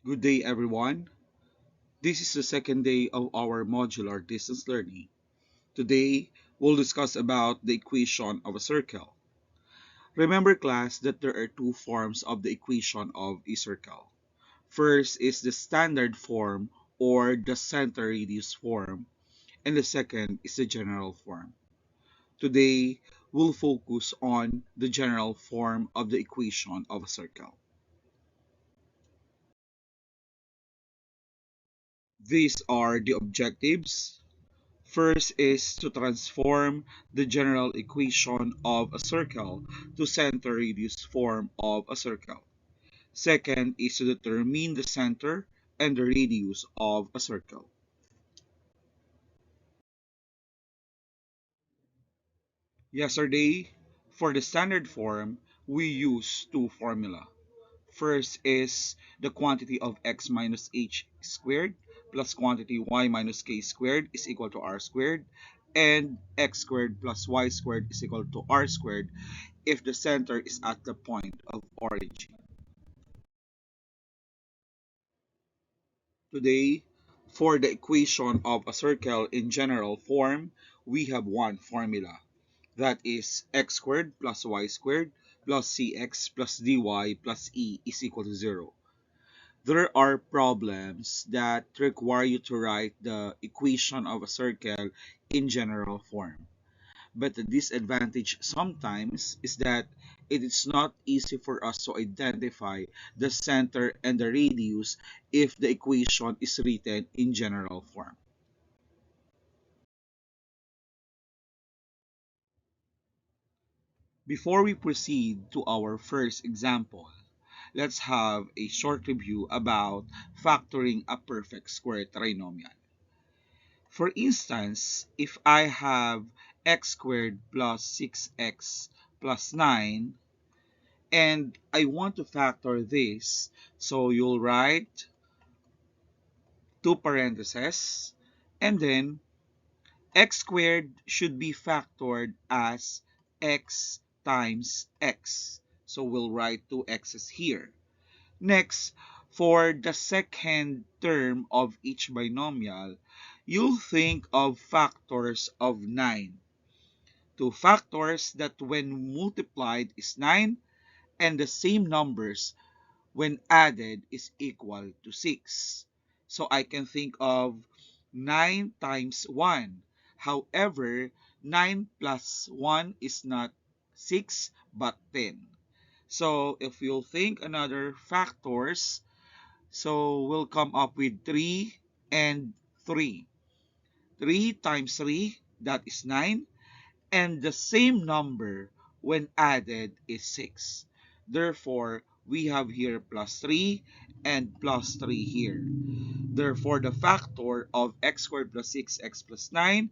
Good day, everyone. This is the second day of our modular distance learning. Today, we'll discuss about the equation of a circle. Remember, class, that there are two forms of the equation of a circle. First is the standard form or the center radius form, and the second is the general form. Today, we'll focus on the general form of the equation of a circle. These are the objectives. First is to transform the general equation of a circle to center radius form of a circle. Second is to determine the center and the radius of a circle. Yesterday, for the standard form, we use two formula. First is the quantity of x minus h squared plus quantity y minus k squared is equal to r squared, and x squared plus y squared is equal to r squared if the center is at the point of origin. Today, for the equation of a circle in general form, we have one formula. That is x squared plus y squared plus cx plus dy plus e is equal to 0. There are problems that require you to write the equation of a circle in general form. But the disadvantage sometimes is that it is not easy for us to identify the center and the radius if the equation is written in general form. Before we proceed to our first example, let's have a short review about factoring a perfect square trinomial. For instance, if I have x squared plus 6x plus 9 and I want to factor this, so you'll write two parentheses and then x squared should be factored as x times x. So we'll write two x's here. Next, for the second term of each binomial, you'll think of factors of 9. Two factors that when multiplied is 9 and the same numbers when added is equal to 6. So I can think of 9 times 1. However, 9 plus 1 is not 6 but 10. So if you'll think another factors, so we'll come up with 3 and 3. 3 times 3, that is 9. And the same number when added is 6. Therefore, we have here plus 3 and plus 3 here. Therefore, the factor of x squared plus 6x plus 9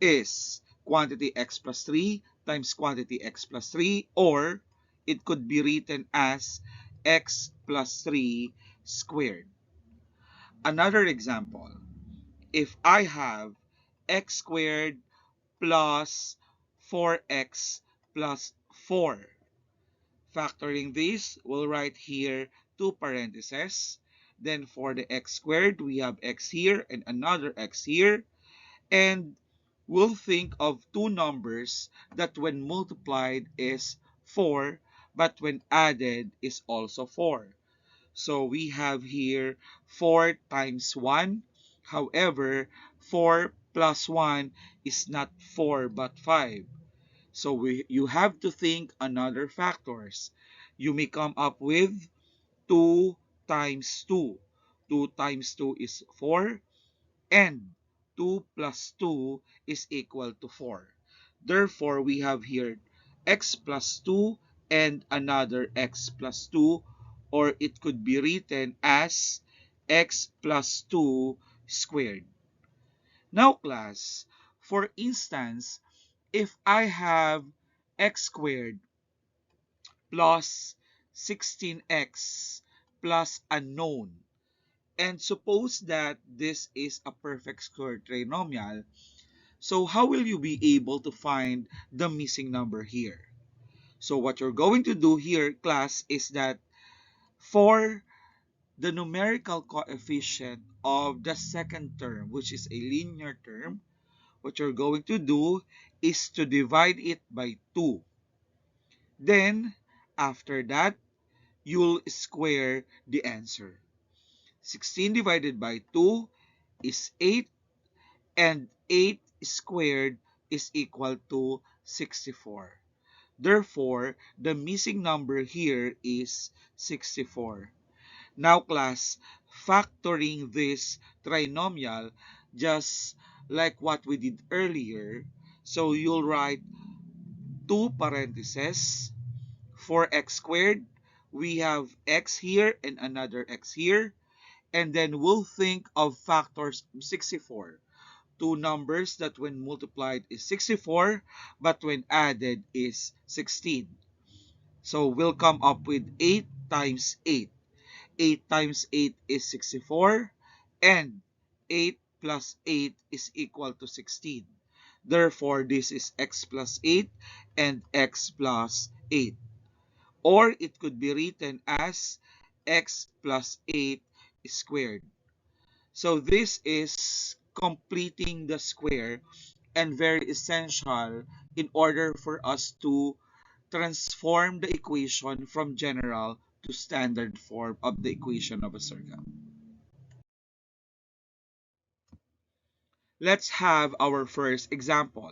is quantity x plus 3 times quantity x plus 3, or it could be written as x plus 3 squared. Another example, if I have x squared plus 4x plus 4. Factoring this, we'll write here two parentheses. Then for the x squared, we have x here and another x here. And we'll think of two numbers that when multiplied is 4, but when added is also 4. So we have here 4 times 1. However, 4 plus 1 is not 4 but 5. So you have to think another factors. You may come up with 2 times 2. 2 times 2 is 4 and 2 plus 2 is equal to 4. Therefore, we have here x plus 2 and another x plus 2, or it could be written as x plus 2 squared. Now class, for instance, if I have x squared plus 16x plus unknown, and suppose that this is a perfect square trinomial, so how will you be able to find the missing number here? So what you're going to do here, class, is that for the numerical coefficient of the second term, which is a linear term, what you're going to do is to divide it by 2. Then, after that, you'll square the answer. 16 divided by 2 is 8, and 8 squared is equal to 64. Therefore, the missing number here is 64. Now, class, factoring this trinomial just like what we did earlier. So you'll write 2 parentheses, 4x squared. We have x here and another x here. And then we'll think of factors of 64. Two numbers that when multiplied is 64, but when added is 16. So we'll come up with 8 times 8. 8 times 8 is 64, and 8 plus 8 is equal to 16. Therefore, this is x plus 8 and x plus 8. Or it could be written as x plus 8 squared. So this is completing the square and very essential in order for us to transform the equation from general to standard form of the equation of a circle. Let's have our first example.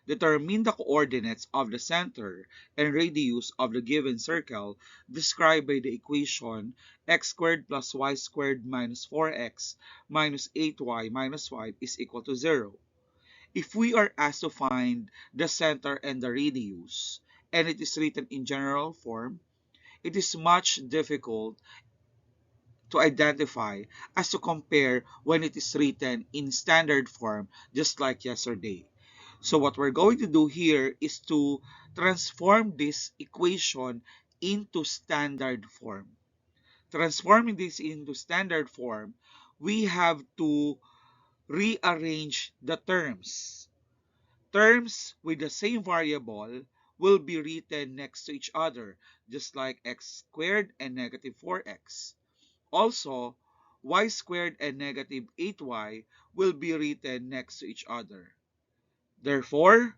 Determine the coordinates of the center and radius of the given circle described by the equation x squared plus y squared minus 4x minus 8y minus y is equal to 0. If we are asked to find the center and the radius, and it is written in general form, it is much difficult to identify as to compare when it is written in standard form just like yesterday. So what we're going to do here is to transform this equation into standard form. Transforming this into standard form, we have to rearrange the terms. Terms with the same variable will be written next to each other, just like x squared and negative 4x. Also, y squared and negative 8y will be written next to each other. Therefore,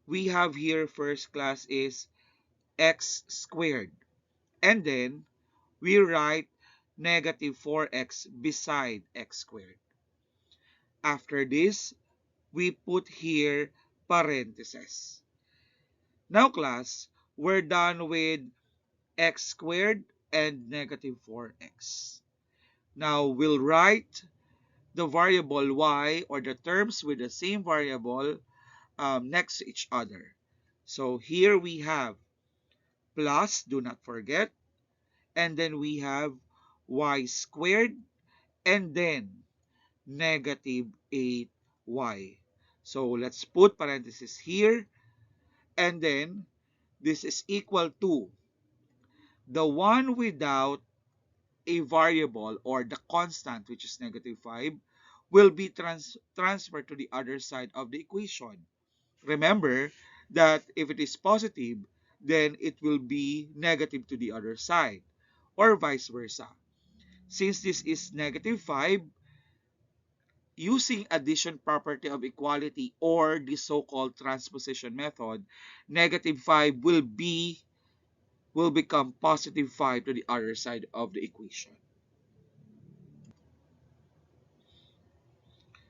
we have here first class is x squared. And then, we write negative 4x beside x squared. After this, we put here parentheses. Now class, we're done with x squared and negative 4x. Now we'll write the variable y or the terms with the same variable next to each other. So here we have plus, do not forget, and then we have y squared and then negative 8y. So let's put parentheses here, and then this is equal to the one without a variable or the constant, which is negative 5, will be transferred to the other side of the equation. Remember that if it is positive, then it will be negative to the other side, or vice versa. Since this is negative 5, using addition property of equality or the so-called transposition method, negative 5 will become positive 5 to the other side of the equation.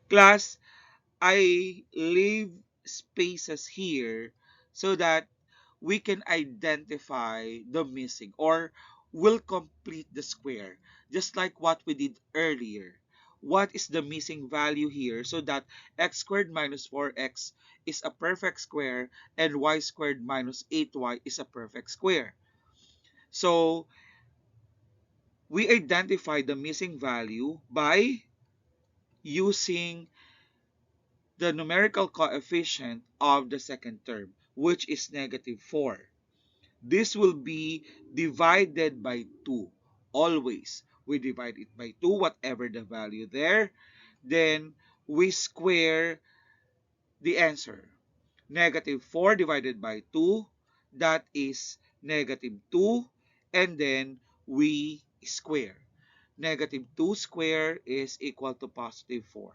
Class, I leave spaces here so that we can identify the missing or will complete the square just like what we did earlier. What is the missing value here so that x squared minus 4x is a perfect square and y squared minus 8y is a perfect square. So we identify the missing value by using the numerical coefficient of the second term, which is negative 4. This will be divided by 2. Always, we divide it by 2, whatever the value there. Then, we square the answer. Negative 4 divided by 2, that is negative 2. And then, we square. negative 2 square is equal to positive 4.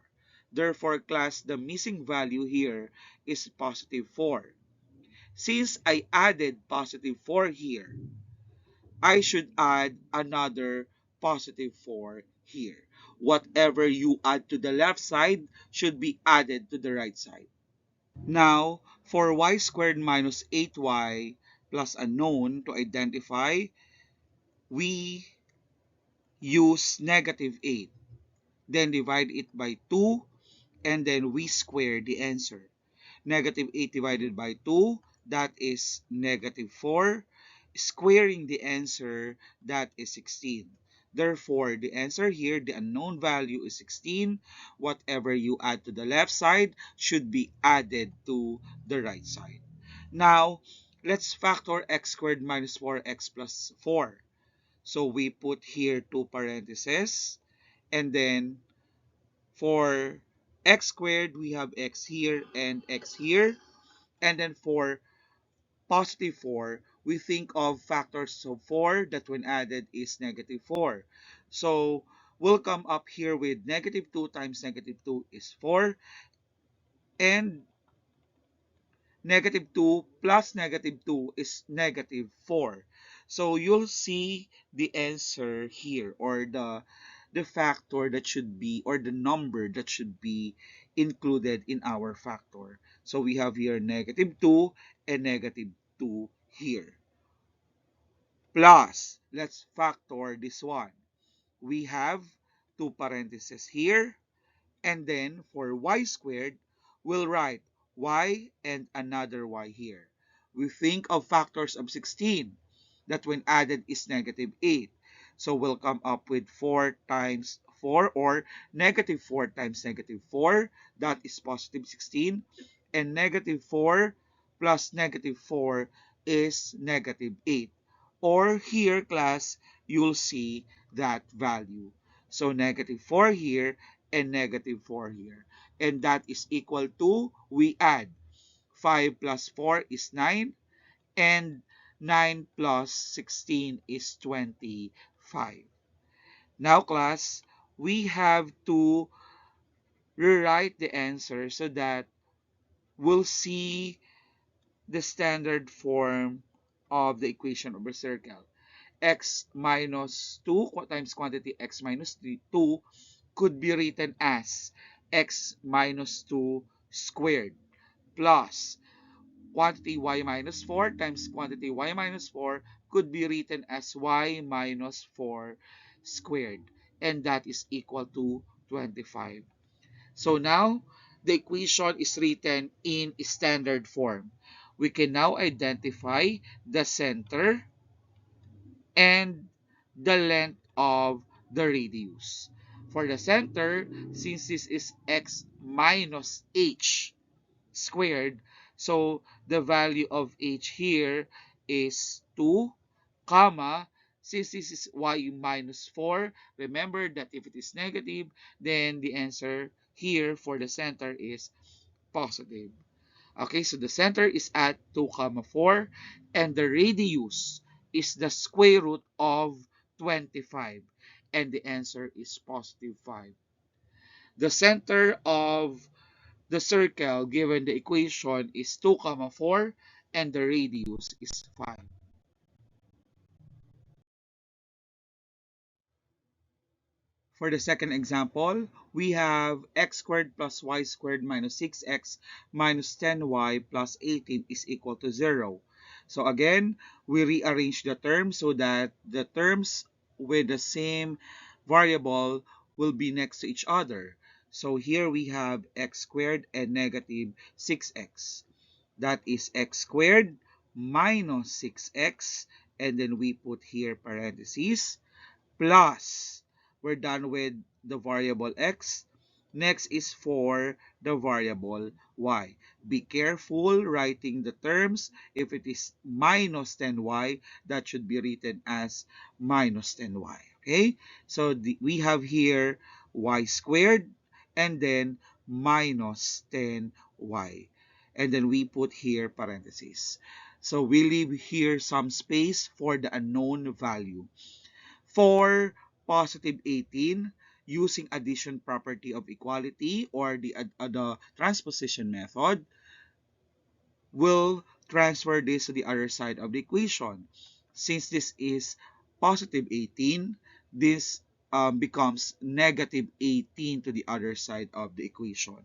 Therefore, class, the missing value here is positive 4. Since I added positive 4 here, I should add another positive 4 here. Whatever you add to the left side should be added to the right side. Now, for y squared minus 8y plus unknown to identify, we use negative 8. Then divide it by 2, and then we square the answer. Negative 8 divided by 2, that is negative 4. Squaring the answer, that is 16. Therefore, the answer here, the unknown value is 16. Whatever you add to the left side should be added to the right side. Now, let's factor x squared minus 4x plus 4. So we put here two parentheses, and then for x squared, we have x here and x here. And then for positive 4, we think of factors of 4 that when added is negative 4. So we'll come up here with negative 2 times negative 2 is 4. And negative 2 plus negative 2 is negative 4. So you'll see the answer here, or the factor that should be, or the number that should be included in our factor. So we have here negative 2 and negative 2 here. Plus, let's factor this one. We have two parentheses here. And then for y squared, we'll write y and another y here. We think of factors of 16 that when added is negative 8. So we'll come up with 4 times 4, or negative 4 times negative 4. That is positive 16. And negative 4 plus negative 4 is negative 8. Or here, class, you'll see that value. So negative 4 here and negative 4 here. And that is equal to, we add 5 plus 4 is 9, and 9 plus 16 is 25. Now, class, we have to rewrite the answer so that we'll see the standard form of the equation of a circle. X minus 2 times quantity x minus 2 could be written as x minus 2 squared plus quantity y minus 4 times quantity y minus 4 could be written as y minus 4 squared, and that is equal to 25. So now the equation is written in standard form. We can now identify the center and the length of the radius. For the center, since this is x minus h squared, so the value of h here is 2, comma, since this is y minus 4, remember that if it is negative, then the answer here for the center is positive. Okay, so the center is at 2, 4, and the radius is the square root of 25, and the answer is positive 5. The center of the circle given the equation is 2, 4, and the radius is 5. For the second example, we have x squared plus y squared minus 6x minus 10y plus 18 is equal to 0. So again, we rearrange the terms so that the terms with the same variable will be next to each other. So here we have x squared and negative 6x. That is x squared minus 6x, and then we put here parentheses, plus, we're done with the variable x. Next is for the variable y. Be careful writing the terms. If it is minus 10y, that should be written as minus 10y. Okay? So we have here y squared and then minus 10y. And then we put here parentheses. So we leave here some space for the unknown value. For positive 18 using addition property of equality or the transposition method, we'll transfer this to the other side of the equation. Since this is positive 18, this becomes negative 18 to the other side of the equation.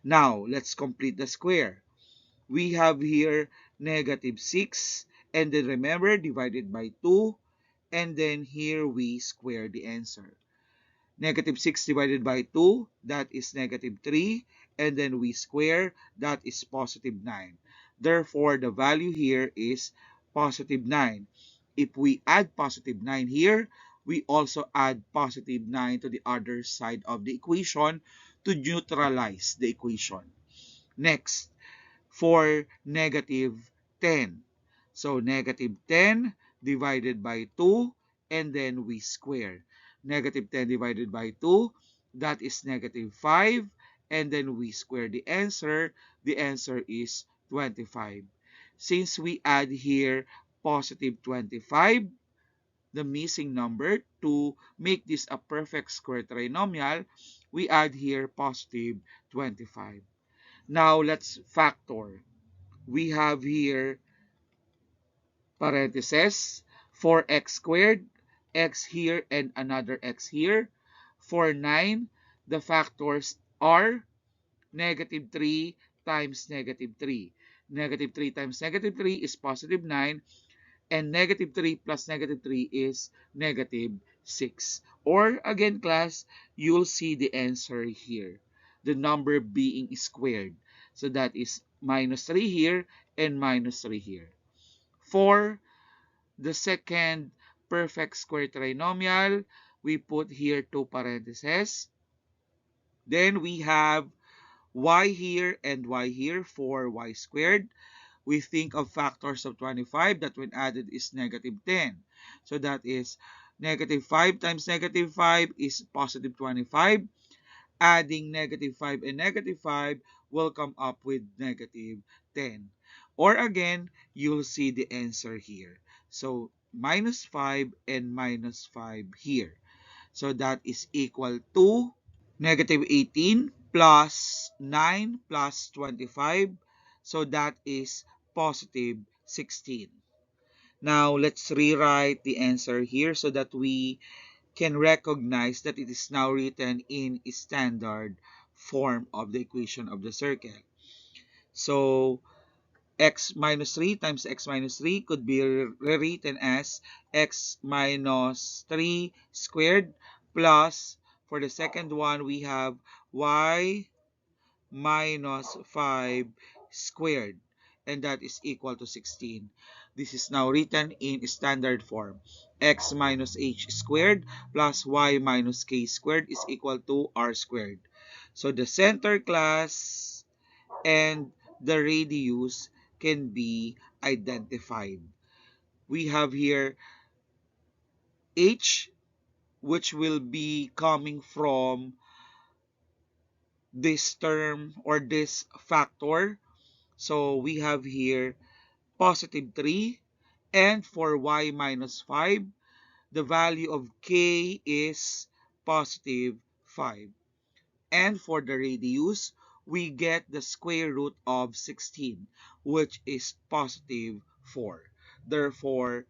Now, let's complete the square. We have here negative 6, and then remember, divided by 2, and then here we square the answer. Negative 6 divided by 2, that is negative 3. And then we square, that is positive 9. Therefore, the value here is positive 9. If we add positive 9 here, we also add positive 9 to the other side of the equation to neutralize the equation. Next, for negative 10. So negative 10 divided by 2, and then we square. Negative 10 divided by 2, that is negative 5, and then we square the answer. The answer is 25. Since we add here positive 25, the missing number, to make this a perfect square trinomial, we add here positive 25. Now let's factor. We have here parentheses, 4x squared, x here and another x here. For 9, the factors are negative 3 times negative 3. Negative 3 times negative 3 is positive 9, and negative 3 plus negative 3 is negative 6. Or again, class, you'll see the answer here, the number being squared. So that is minus 3 here and minus 3 here. For the second perfect square trinomial, we put here two parentheses. Then we have y here and y here for y squared. We think of factors of 25 that when added is negative 10. So that is negative 5 times negative 5 is positive 25. Adding negative 5 and negative 5 will come up with negative 10. Or again, you'll see the answer here. So minus 5 and minus 5 here. So that is equal to negative 18 plus 9 plus 25. So that is positive 16. Now let's rewrite the answer here so that we can recognize that it is now written in standard form of the equation of the circle. So x minus 3 times x minus 3 could be rewritten as x minus 3 squared plus, for the second one, we have y minus 5 squared, and that is equal to 16. This is now written in standard form. X minus h squared plus y minus k squared is equal to r squared. So the center, class, and the radius can be identified. We have here h, which will be coming from this term or this factor. So we have here positive 3, and for y minus 5, the value of k is positive 5. And for the radius, we get the square root of 16, which is positive 4. Therefore,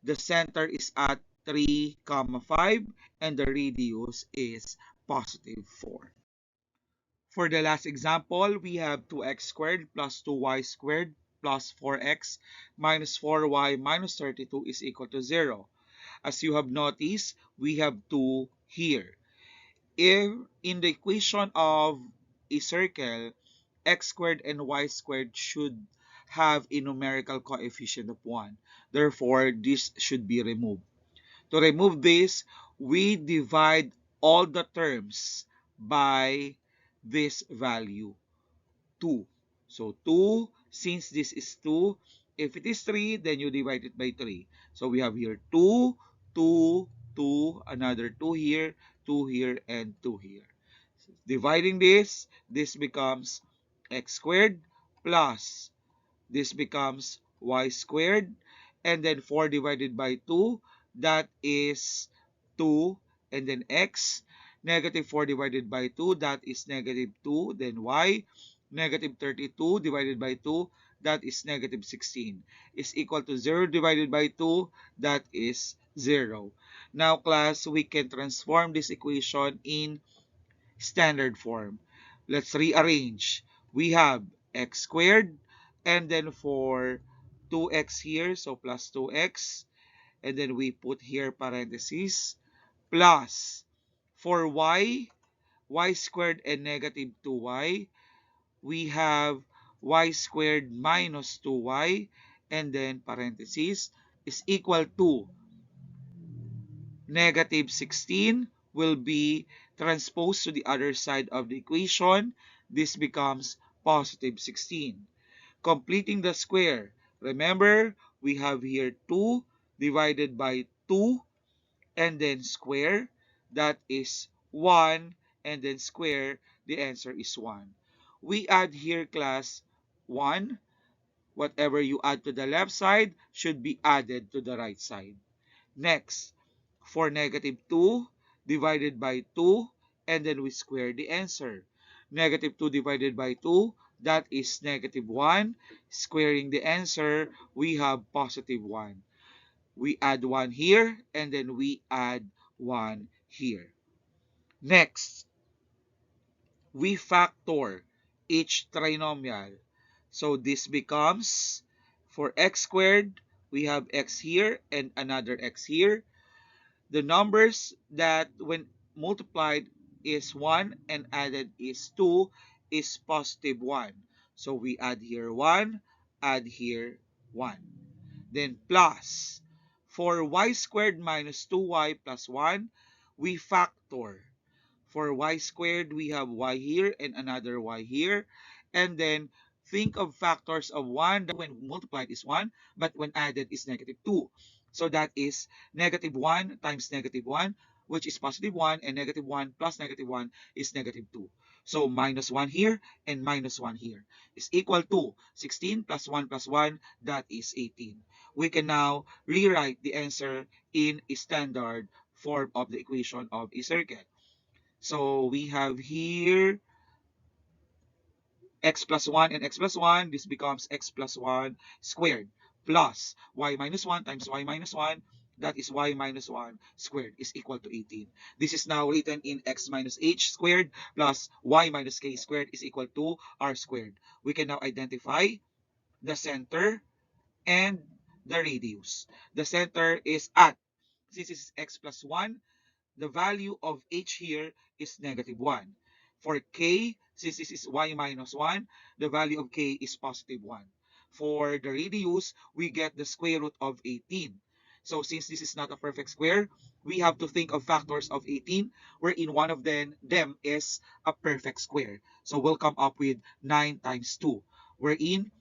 the center is at 3, 5, and the radius is positive 4. For the last example, we have 2x squared plus 2y squared plus 4x minus 4y minus 32 is equal to 0. As you have noticed, we have 2 here. If in the equation of a circle, x squared and y squared should have a numerical coefficient of 1. Therefore, this should be removed. To remove this, we divide all the terms by this value, 2. So 2, since this is 2, if it is 3, then you divide it by 3. So we have here 2, 2, 2, another 2 here, 2 here, and 2 here. Dividing this becomes x squared plus this becomes y squared, and then 4 divided by 2, that is 2, and then x. Negative 4 divided by 2, that is negative 2. Then y. Negative 32 divided by 2, that is negative 16. Is equal to 0 divided by 2, that is 0. Now, class, we can transform this equation in standard form. Let's rearrange. We have x squared, and then for 2x here, so plus 2x, and then we put here parentheses, plus for y squared and negative 2y, we have y squared minus 2y, and then parentheses is equal to negative 16 will be transposed to the other side of the equation. This becomes positive 16. Completing the square. Remember, we have here 2 divided by 2 and then square. That is 1 and then square. The answer is 1. We add here, class, 1. Whatever you add to the left side should be added to the right side. Next, for negative 2 divided by 2, and then we square the answer. Negative 2 divided by 2, that is negative 1. Squaring the answer, we have positive 1. We add 1 here, and then we add 1 here. Next, we factor each trinomial. So this becomes, for x squared, we have x here and another x here. The numbers that when multiplied is 1 and added is 2 is positive 1. So we add here 1, add here 1. Then plus, for y squared minus 2y plus 1, we factor. For y squared, we have y here and another y here. And then think of factors of 1 that when multiplied is 1, but when added is negative 2. So that is negative 1 times negative 1, which is positive 1, and negative 1 plus negative 1 is negative 2. So minus 1 here and minus 1 here is equal to 16 plus 1, that is 18. We can now rewrite the answer in a standard form of the equation of a circle. So we have here x plus 1 and x plus 1. This becomes x plus 1 squared plus y minus 1 times y minus 1. That is y minus 1 squared is equal to 18. This is now written in x minus h squared plus y minus k squared is equal to r squared. We can now identify the center and the radius. The center is at, since this is x plus 1, the value of h here is negative 1. For k, since this is y minus 1, the value of k is positive 1. For the radius, we get the square root of 18. So since this is not a perfect square, we have to think of factors of 18, wherein one of them is a perfect square. So we'll come up with 9 times 2, wherein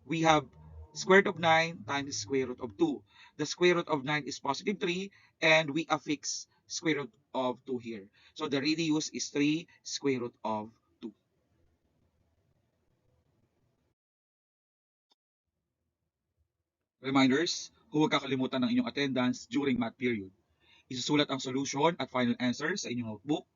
we have square root of 9 times square root of 2. The square root of 9 is positive 3, and we affix square root of 2 here. So the radius is 3 square root of 2. Reminders, huwag kakalimutan ng inyong attendance during math period. Isusulat ang solution at final answer sa inyong notebook.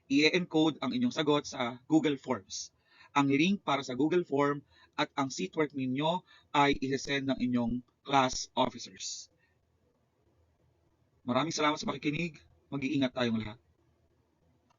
I-encode ang inyong sagot sa Google Forms. Ang link para sa Google Form at ang seatwork ninyo ay i-send ng inyong class officers. Maraming salamat sa pakikinig. Mag-iingat tayong lahat.